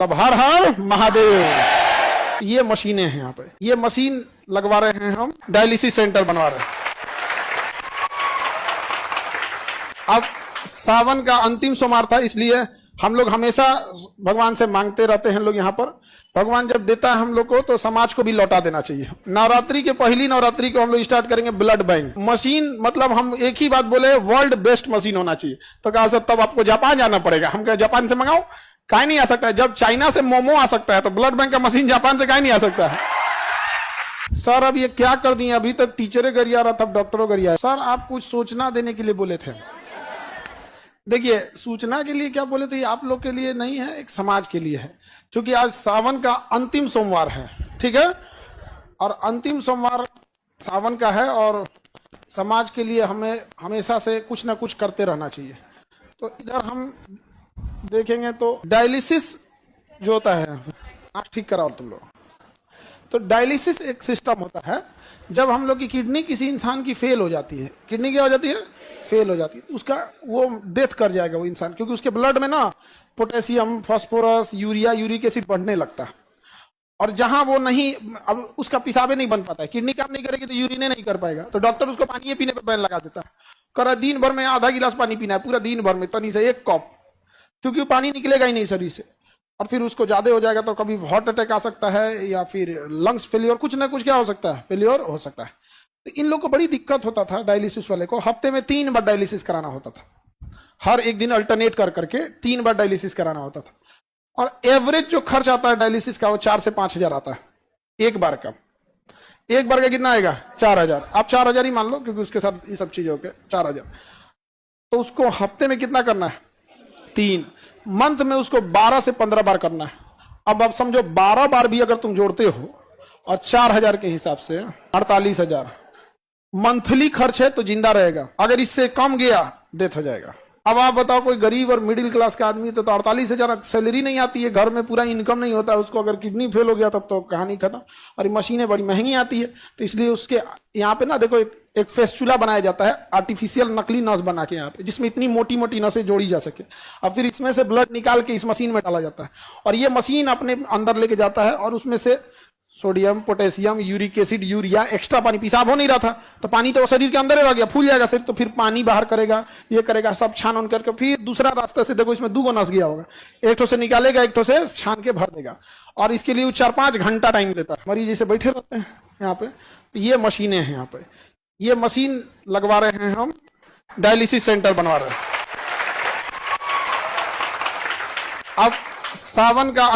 तब हर हर महादेव। ये मशीनें हैं यहाँ पे, ये मशीन लगवा रहे हैं हम, डायलिसिस सेंटर बनवा रहे हैं। अब सावन का अंतिम सोमवार था, इसलिए हम लोग हमेशा भगवान से मांगते रहते हैं लोग यहाँ पर। भगवान जब देता है हम लोग को तो समाज को भी लौटा देना चाहिए। नवरात्रि के पहली नवरात्रि को हम लोग स्टार्ट करेंगे ब्लड बैंक मशीन, मतलब हम एक ही बात बोले, वर्ल्ड बेस्ट मशीन होना चाहिए। तो कहा सर तब आपको जापान जाना पड़ेगा। हम कहे जापान से मंगाओ, काहे नहीं आ सकता है? जब चाइना से मोमो आ सकता है तो ब्लड बैंक का मशीन जापान से काहे नहीं आ सकता है? सर अब ये क्या कर दिए, अभी तक टीचरे गरिया रहा था, डॉक्टरों गरिया। सर आप कुछ सूचना देने के लिए बोले थे। देखिए सूचना के लिए क्या बोले थे, आप लोग के लिए नहीं है, एक समाज के लिए है। क्योंकि आज सावन का अंतिम सोमवार है, ठीक है, और अंतिम सोमवार सावन का है और समाज के लिए हमें हमेशा से कुछ ना कुछ करते रहना चाहिए। तो इधर हम देखेंगे तो डायलिसिस जो होता है, आँख ठीक कराओ तुम लोग। तो डायलिसिस एक सिस्टम होता है, जब हम लोग की किडनी किसी इंसान की फेल हो जाती है, किडनी क्या हो जाती है, फेल हो जाती है, उसका वो डेथ कर जाएगा वो इंसान, क्योंकि उसके ब्लड में ना potassium, phosphorus, urea, uric acid बढ़ने लगता है। और जहां वो नहीं, अब उसका पेशाबे नहीं बन पाता है, किडनी काम नहीं करेगी तो यूरिन नहीं कर पाएगा, तो डॉक्टर उसको पानी पीने पर बैन लगा देता है। करा दिन भर में आधा गिलास पानी पीना है, पूरा दिन भर में तनी से एक कप, क्योंकि वो पानी निकलेगा ही नहीं शरीर से। और फिर उसको ज्यादा हो जाएगा तो कभी हार्ट अटैक आ सकता है, या फिर लंग्स फेलियर, कुछ ना कुछ क्या हो सकता है, फेलियर हो सकता है। तो इन लोगों को बड़ी दिक्कत होता था, डायलिसिस वाले को हफ्ते में 3 बार डायलिसिस कराना होता था। हर एक दिन अल्टरनेट कर करके 3 बार डायलिसिस कराना होता था। और एवरेज जो खर्च आता है डायलिसिस का वो 4 से 5 हजार आता है एक बार का। एक बार का कितना आएगा, 4,000। आप 4,000 ही मान लो, क्योंकि उसके साथ ये सब चीजों के 4,000। तो उसको हफ्ते में कितना करना है, 3। मंथ में उसको 12 से 15 बार करना है। अब आप समझो 12 बार भी अगर तुम जोड़ते हो और 4,000 के हिसाब से 48,000 मंथली खर्च है, तो जिंदा रहेगा। अगर इससे कम गया डेथ हो जाएगा। अब आप बताओ कोई गरीब और मिडिल क्लास का आदमी तो 48,000 सैलरी नहीं आती है, घर में पूरा इनकम नहीं होता है उसको, अगर किडनी फेल हो गया तब तो कहानी खत्म। और ये मशीनें बड़ी महंगी आती है, तो इसलिए उसके यहाँ पे ना देखो एक फेस्चुला बनाया जाता है, आर्टिफिशियल नकली नस बना के यहाँ पे, जिसमें इतनी मोटी मोटी नसें जोड़ी जा सके। अब फिर इसमें से ब्लड निकाल के इस मशीन में डाला जाता है, और ये मशीन अपने अंदर लेके जाता है, और उसमें से sodium, potassium, uric acid, urea, extra पानी, पेशाब हो नहीं रहा था तो पानी तो शरीर के अंदर ही रह गया, फूल जाएगा शरीर, तो फिर पानी बाहर करेगा, ये करेगा, सब छान उन करके फिर दूसरा रास्ते से, देखो इसमें 2 नस गया होगा, एक ठो से निकालेगा, एक ठो से छान के भर देगा। और इसके लिए 4-5 घंटा टाइम लेता है। मरीज जैसे बैठे रहते हैं यहाँ पे, तो ये मशीनें हैं यहाँ पे, ये मशीन लगवा रहे हैं हम, डायलिसिस सेंटर बनवा रहे हैं। अब सावन का